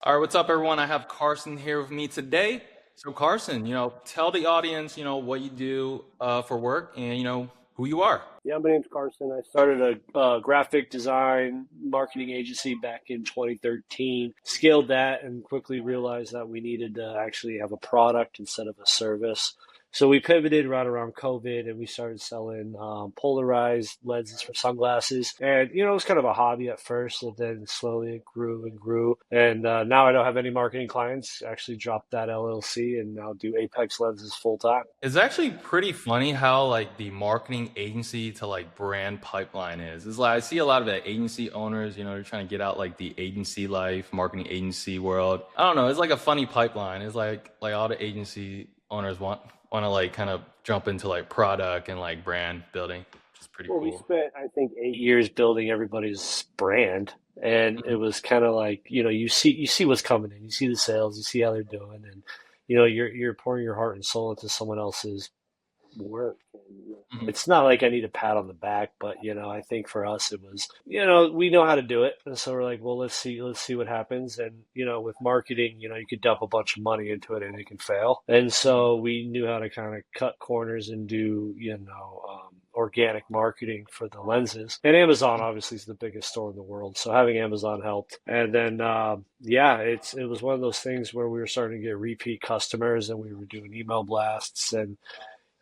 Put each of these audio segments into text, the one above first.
All right, what's up, everyone? I have Carson here with me today. So, Carson, tell the audience, what you do for work and, who you are. Yeah, my name's Carson. I started a graphic design marketing agency back in 2013. Scaled that and quickly realized that we needed to actually have a product instead of a service. So we pivoted right around COVID and we started selling polarized lenses for sunglasses. And, it was kind of a hobby at first, and then slowly it grew and grew. And now I don't have any marketing clients. Actually dropped that LLC and now do Apex lenses full time. It's actually pretty funny how, like, the marketing agency to, like, brand pipeline is. It's like I see a lot of the agency owners, they're trying to get out, like, the agency life, marketing agency world. I don't know. It's like a funny pipeline. It's like all the agency owners want to, like, kind of jump into, like, product and, like, brand building, which is pretty Well, we cool. spent, I think, 8 years building everybody's brand, and it Mhm. was kind of like, you see what's coming in, you see the sales, you see how they're doing, and you're pouring your heart and soul into someone else's work. And, Mhm. it's not like I need a pat on the back, but I think for us it was, we know how to do it, and so we're like, well, let's see what happens. And with marketing, you could dump a bunch of money into it and it can fail. And so we knew how to kind of cut corners and do, organic marketing for the lenses. And Amazon obviously is the biggest store in the world, so having Amazon helped. And then yeah, it was one of those things where we were starting to get repeat customers, and we were doing email blasts, and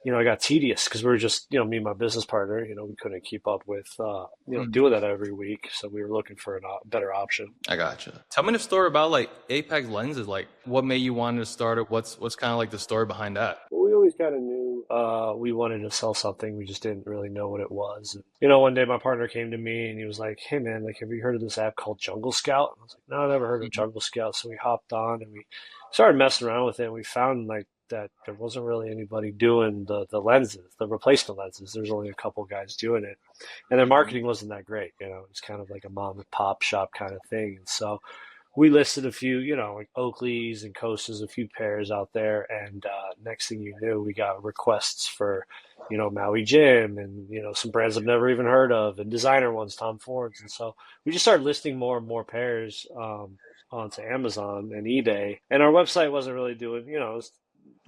it got tedious because we were just, me and my business partner, we couldn't keep up with, Mhm. doing that every week. So we were looking for a better option. I gotcha. Tell me the story about like Apex lenses. Like, what made you want to start it? What's kind of like the story behind that? But we always kind of knew we wanted to sell something. We just didn't really know what it was. And, one day my partner came to me and he was like, "Hey man, like, have you heard of this app called Jungle Scout?" And I was like, "No, I never heard of Mhm. Jungle Scout." So we hopped on and we started messing around with it. And we found like that there wasn't really anybody doing the lenses, the replacement lenses. There's only a couple guys doing it, and their Mhm. marketing wasn't that great. It's kind of like a mom and pop shop kind of thing. And so we listed a few, like Oakleys and Costas, a few pairs out there, and next thing you knew, we got requests for, Maui Jim and some brands I've never even heard of, and designer ones, Tom Ford's, and so we just started listing more and more pairs onto Amazon and eBay, and our website wasn't really doing, it was,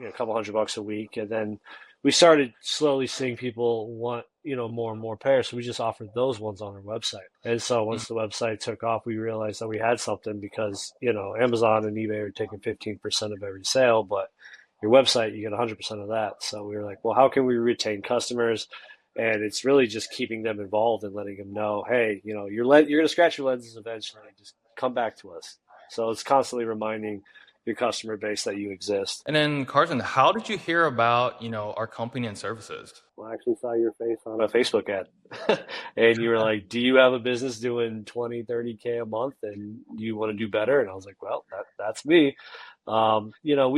a couple $100 a week, and then we started slowly seeing people want, more and more pairs. So we just offered those ones on our website. And so Mhm. once the website took off, we realized that we had something because, Amazon and eBay are taking 15% of every sale, but your website, you get 100% of that. So we were like, well, how can we retain customers? And it's really just keeping them involved and letting them know, hey, you're going to scratch your lenses eventually. Just come back to us. So it's constantly reminding your customer base that you exist. And then, Carson, how did you hear about our company and services? Well, I actually saw your face on a Facebook ad. And you were like, "Do you have a business doing 20, 30K a month and you want to do better?" And I was like, "Well, that's me." We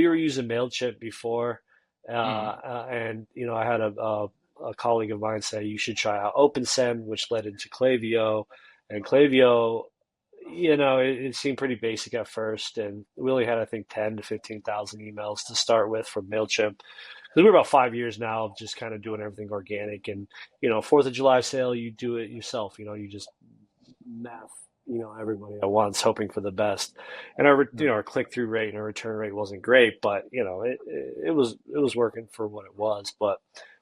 were using MailChimp before. Mm. And, I had a colleague of mine say you should try out OpenSend, which led into Klaviyo. And Klaviyo, it seemed pretty basic at first. And we only had, I think, 10 to 15,000 emails to start with from MailChimp. Because we're about 5 years now of just kind of doing everything organic. And, 4th of July sale, you do it yourself. You just math, everybody at once, hoping for the best. And our click through rate and our return rate wasn't great, but, it was working for what it was. But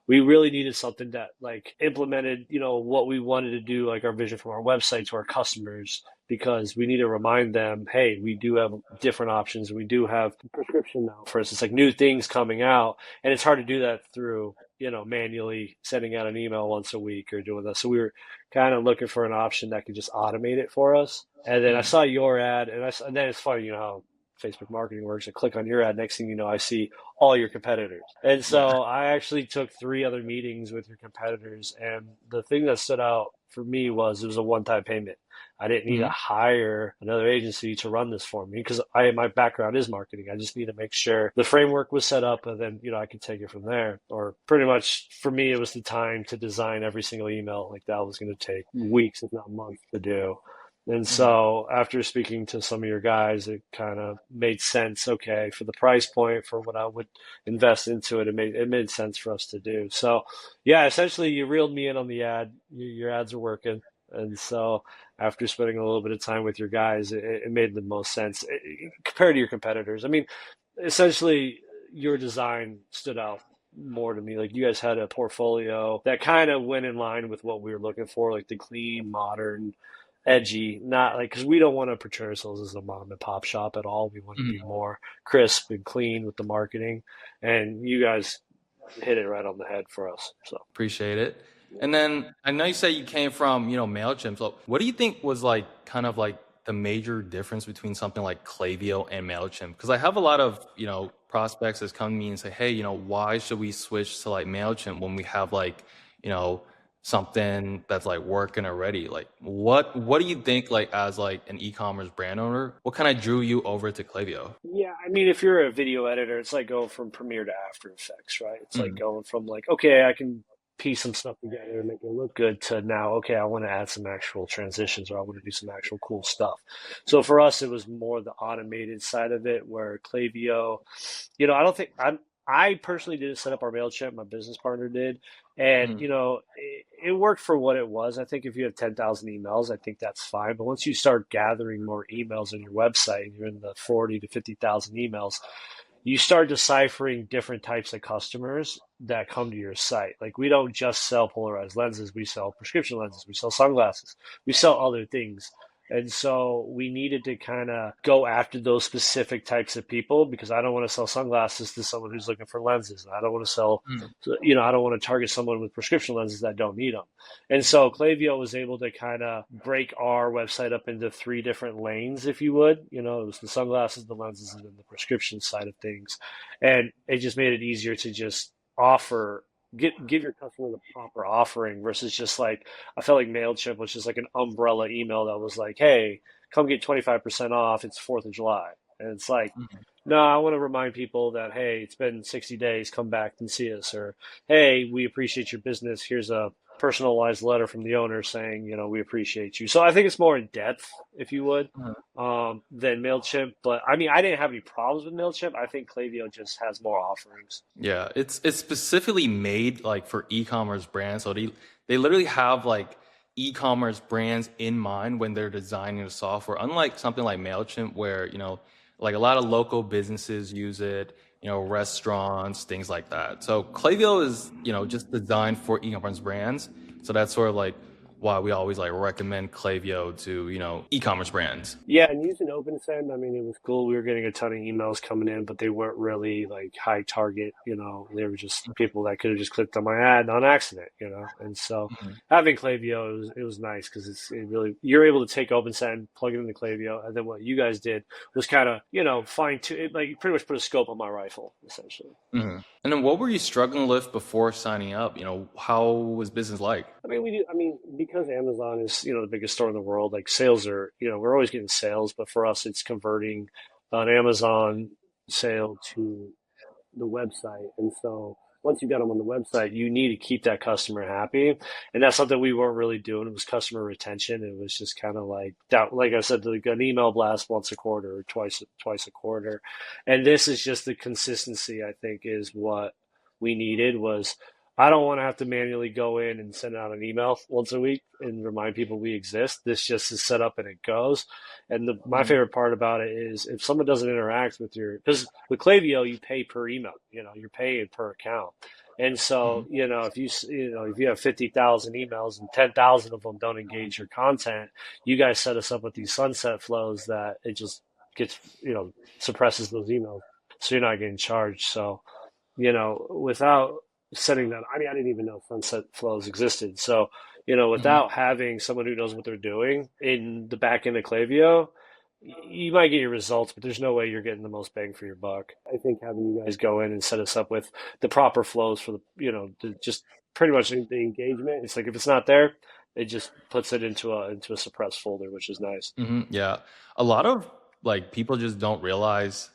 we really needed something that like implemented, what we wanted to do, like our vision from our website to our customers, because we need to remind them, hey, we do have different options. We do have prescription now, for instance, like new things coming out, and it's hard to do that through, manually sending out an email once a week or doing that. So we were kind of looking for an option that could just automate it for us. And then I Mm. saw your ad, and then it's funny, how Facebook marketing works. I click on your ad, next thing you know, I see all your competitors. And Yeah. so I actually took 3 other meetings with your competitors, and the thing that stood out for me was it was a one-time payment. I didn't need to Mhm. hire another agency to run this for me because my background is marketing. I just need to make sure the framework was set up, and then I could take it from there. Or pretty much for me, it was the time to design every single email. Like that was going to take weeks, if not months, to do. And Mhm. so after speaking to some of your guys, it kind of made sense. Okay, for the price point, for what I would invest into it, it made sense for us to do. So yeah, essentially you reeled me in on the ad. Your ads are working, and so after spending a little bit of time with your guys, it made the most sense compared to your competitors. I mean, essentially, your design stood out more to me. Like you guys had a portfolio that kind of went in line with what we were looking for, like the clean, modern, edgy, not like because we don't want to portray ourselves as a mom and pop shop at all. We want to be Mhm. more crisp and clean with the marketing, and you guys hit it right on the head for us. So. Appreciate it. Yeah. And then I know you say you came from, MailChimp. So what do you think was like kind of like the major difference between something like Klaviyo and MailChimp? Because I have a lot of, prospects that come to me and say, hey, why should we switch to like MailChimp when we have like, you know, something that's like working already? Like what do you think like as like an e-commerce brand owner, what kind of drew you over to Klaviyo? Yeah, I mean, if you're a video editor, it's like going from Premiere to After Effects, right? It's like Mm, going from like, okay, I can piece some stuff together and make it look good to now, okay, I want to add some actual transitions or I want to do some actual cool stuff. So for us, it was more the automated side of it where Klaviyo, I don't think I personally didn't set up our MailChimp, my business partner did. And, mm, it worked for what it was. I think if you have 10,000 emails, I think that's fine. But once you start gathering more emails on your website, and you're in the 40 to 50,000 emails, you start deciphering different types of customers that come to your site. Like we don't just sell polarized lenses, we sell prescription lenses, we sell sunglasses, we sell other things. And so we needed to kind of go after those specific types of people because I don't want to sell sunglasses to someone who's looking for lenses. I don't want to sell, mm, I don't want to target someone with prescription lenses that don't need them. And so Klaviyo was able to kind of break our website up into three different lanes, if you would. It was the sunglasses, the lenses, and then the prescription side of things. And it just made it easier to just offer give your customer the proper offering versus just like I felt like MailChimp was just like an umbrella email that was like, hey, come get 25% off. It's 4th of July. And it's like, mm. no, I want to remind people that, hey, it's been 60 days. Come back and see us. Or, hey, we appreciate your business. Here's a personalized letter from the owner saying, we appreciate you. So I think it's more in depth, if you would, than MailChimp. But I mean, I didn't have any problems with MailChimp. I think Klaviyo just has more offerings. Yeah, it's specifically made like for e-commerce brands. So they literally have like e-commerce brands in mind when they're designing the software. Unlike something like Mailchimp, where like a lot of local businesses use it, restaurants, things like that. So Klaviyo is just designed for e-commerce brands. So that's sort of like why we always like recommend Klaviyo to e-commerce brands. Yeah, and using OpenSend, I mean, it was cool. We were getting a ton of emails coming in, but they weren't really like high target, They were just people that could have just clicked on my ad on accident. And so Mhm. having Klaviyo, it was nice because it really, you're able to take OpenSend, plug it into Klaviyo, and then what you guys did was kind of, fine tune it, like pretty much put a scope on my rifle, essentially. Mhm. And then what were you struggling with before signing up? How was business like? I mean, we do. I mean, because Amazon is, the biggest store in the world, like sales are, we're always getting sales, but for us, it's converting an Amazon sale to the website. And so once you got them on the website, you need to keep that customer happy. And that's something we weren't really doing. It was customer retention. It was just kind of like that, like I said, like an email blast once a quarter or twice a quarter. And this is just the consistency, I think, is what we needed was I don't want to have to manually go in and send out an email once a week and remind people we exist. This just is set up and it goes. And my Mhm. favorite part about it is if someone doesn't interact with because with Klaviyo, you pay per email, you're paying per account. And so, Mhm. if you have 50,000 emails and 10,000 of them don't engage your content, you guys set us up with these sunset flows that it just gets, suppresses those emails. So you're not getting charged. So, without setting that, I mean, I didn't even know sunset flows existed. So, Mhm. without having someone who knows what they're doing in the back end of Klaviyo, you might get your results, but there's no way you're getting the most bang for your buck. I think having you guys go in and set us up with the proper flows for just pretty much the engagement. It's like if it's not there, it just puts it into a suppressed folder, which is nice. Yeah. A lot of like people just don't realize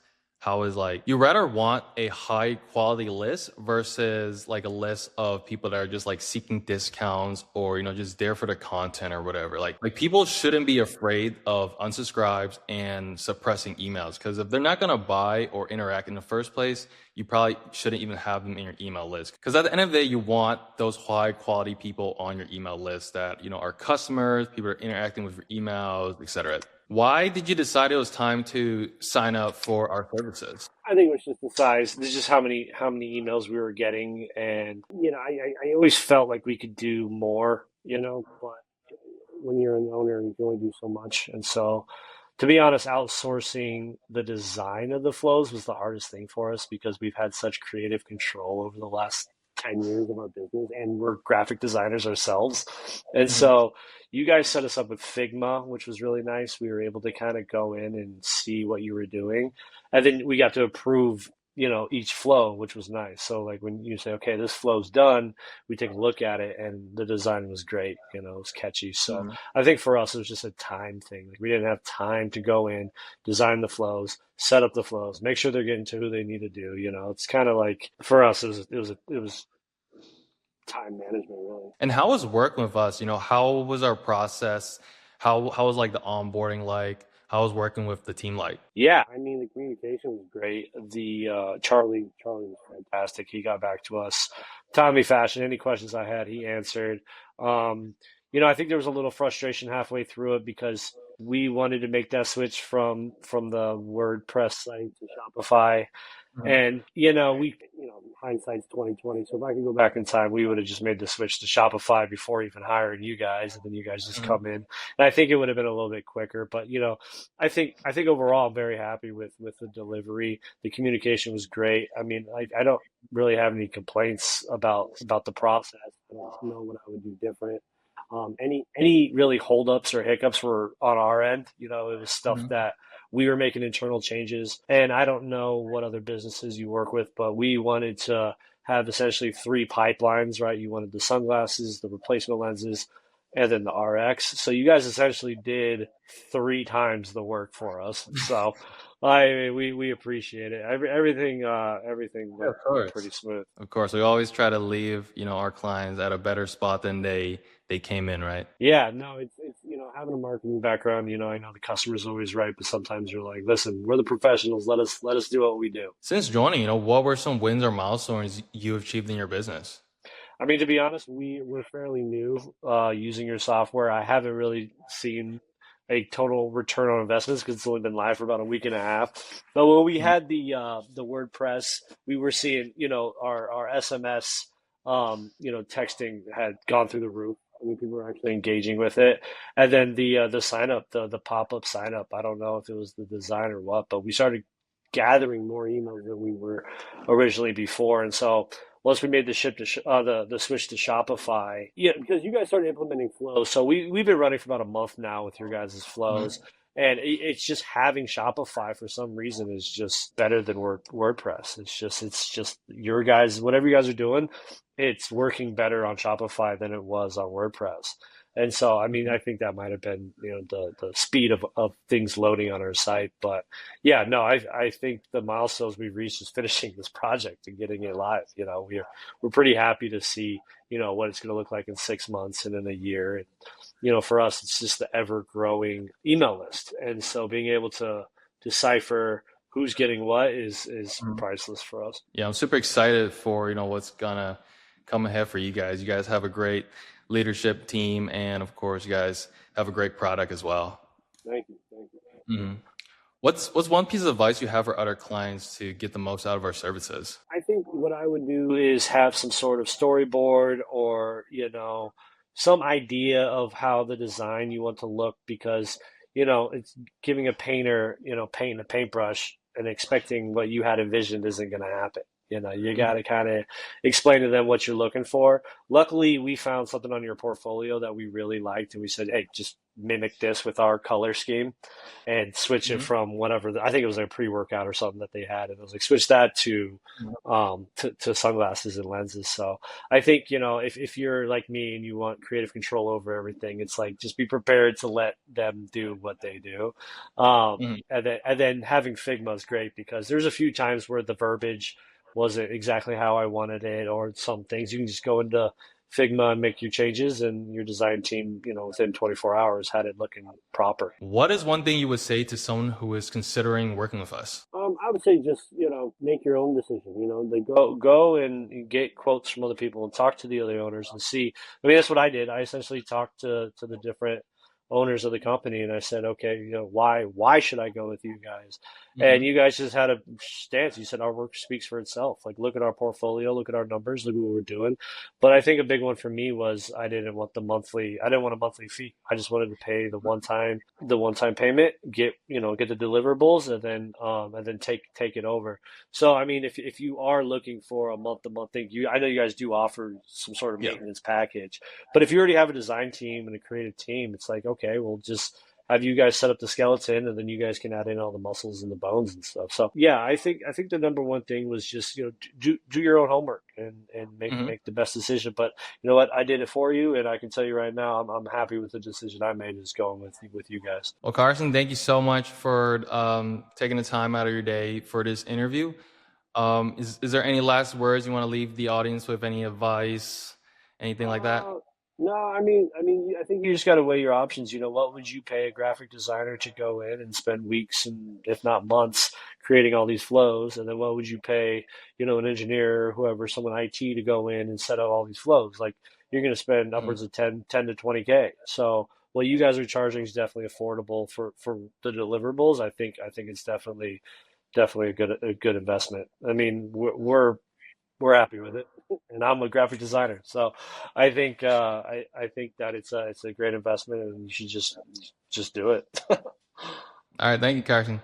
how is like you rather want a high quality list versus like a list of people that are just like seeking discounts or just there for the content or whatever. Like people shouldn't be afraid of unsubscribes and suppressing emails because if they're not going to buy or interact in the first place, you probably shouldn't even have them in your email list. Because at the end of the day, you want those high quality people on your email list that, are customers, people are interacting with your emails, etc. Why did you decide it was time to sign up for our services? I think it was just the size. This is just how many emails we were getting, and I always felt like we could do more, but when you're an owner, you can only do so much. And so, to be honest, outsourcing the design of the flows was the hardest thing for us because we've had such creative control over the last 10 years of our business, and we're graphic designers ourselves. And Mhm. so, you guys set us up with Figma, which was really nice. We were able to kind of go in and see what you were doing. And then we got to approve, each flow, which was nice. So, like when you say, okay, this flow's done, we take a look at it, and the design was great. It was catchy. So Mhm. I think for us, it was just a time thing. Like we didn't have time to go in, design the flows, set up the flows, make sure they're getting to who they need to do. It's kind of like for us, it was time management, really. And how was working with us? How was our process? How was like the onboarding like? How was working with the team like? Yeah, I mean the communication was great. The Charlie was fantastic. He got back to us timely fashion. Any questions I had, he answered. Um, I think there was a little frustration halfway through it because we wanted to make that switch from the WordPress site to Shopify. Mhm. And hindsight's 2020. So if I could go back in time, we would have just made the switch to Shopify before even hiring you guys, and then you guys just Mhm. come in. And I think it would have been a little bit quicker. But I think overall, I'm very happy with the delivery. The communication was great. I mean, I don't really have any complaints about the process. I don't know what I would do different. Any really holdups or hiccups were on our end. It was stuff Mhm. that we were making internal changes. And I don't know what other businesses you work with, but we wanted to have essentially three pipelines, right? You wanted the sunglasses, the replacement lenses, and then the RX. So you guys essentially did three times the work for us. So we appreciate it. Everything Yeah, went of pretty course. smooth. Of course, we always try to leave, our clients at a better spot than they came in, right? Yeah, no, it's having a marketing background, I know the customer's always right, but sometimes you're like, listen, we're the professionals. Let us do what we do. Since joining, what were some wins or milestones you achieved in your business? I mean, to be honest, we're fairly new using your software. I haven't really seen a total return on investments because it's only been live for about a week and a half. But when we Mhm. had the WordPress, we were seeing our SMS texting had gone through the roof. I mean, people were actually engaging with it, and then the sign up, the pop up sign up. I don't know if it was the design or what, but we started gathering more emails than we were originally before, and so once we made the ship to the switch to Shopify, yeah, because you guys started implementing flows, so we've been running for about a month now with your guys' flows, Mhm. and it's just having Shopify for some reason is just better than WordPress. It's just your guys, whatever you guys are doing, it's working better on Shopify than it was on WordPress. And so, I mean, Mhm. I think that might have been, the speed of things loading on our site. But yeah, no, I think the milestones we've reached is finishing this project and getting it live. We're pretty happy to see, what it's going to look like in 6 months and in a year. And, for us, it's just the ever growing email list. And so being able to decipher who's getting what is Mhm. priceless for us. Yeah, I'm super excited for, what's gonna come ahead for you guys. You guys have a great leadership team, and of course, you guys have a great product as well. Thank you. Thank you. Mhm. What's one piece of advice you have for other clients to get the most out of our services? I think what I would do is have some sort of storyboard or, some idea of how the design you want to look because, it's giving a painter, paint a paintbrush and expecting what you had envisioned isn't going to happen. You got Mhm. to kind of explain to them what you're looking for. Luckily, we found something on your portfolio that we really liked, and we said, "Hey, just mimic this with our color scheme, and switch it Mhm. from whatever." I think it was a pre-workout or something that they had, and it was like switch that to sunglasses and lenses. So I think if you're like me and you want creative control over everything, it's like just be prepared to let them do what they do. Mhm. And then having Figma is great because there's a few times where the verbiage wasn't exactly how I wanted it, or some things you can just go into Figma and make your changes, and your design team, within 24 hours had it looking proper. What is one thing you would say to someone who is considering working with us? I would say just, make your own decision. They go and get quotes from other people and talk to the other owners and see. I mean, that's what I did. I essentially talked to the different owners of the company and I said, okay, why should I go with you guys? And Mhm. you guys just had a stance. You said our work speaks for itself. Like, look at our portfolio, look at our numbers, look at what we're doing. But I think a big one for me was I didn't want a monthly fee. I just wanted to pay the one time payment, get the deliverables, and then take it over. So I mean, if you are looking for a month to month thing, I know you guys do offer some sort of Yeah. maintenance package, but if you already have a design team and a creative team, it's like, okay, we'll just have you guys set up the skeleton, and then you guys can add in all the muscles and the bones and stuff. So yeah, I think the number one thing was just do your own homework and make Mhm. make the best decision. But you know what? I did it for you, and I can tell you right now, I'm happy with the decision I made is going with you guys. Well, Carson, thank you so much for taking the time out of your day for this interview. Is there any last words you want to leave the audience with? Any advice, anything like that? Uh, no, I think you just got to weigh your options. What would you pay a graphic designer to go in and spend weeks and if not months creating all these flows? And then what would you pay, an engineer, whoever, someone IT to go in and set up all these flows? Like, you're going to spend Mhm. upwards of 10 to 20K. So what you guys are charging is definitely affordable for the deliverables. I think it's definitely a good investment. I mean, we're happy with it, and I'm a graphic designer, so I think that it's a great investment, and you should just do it. All right, thank you, Carson.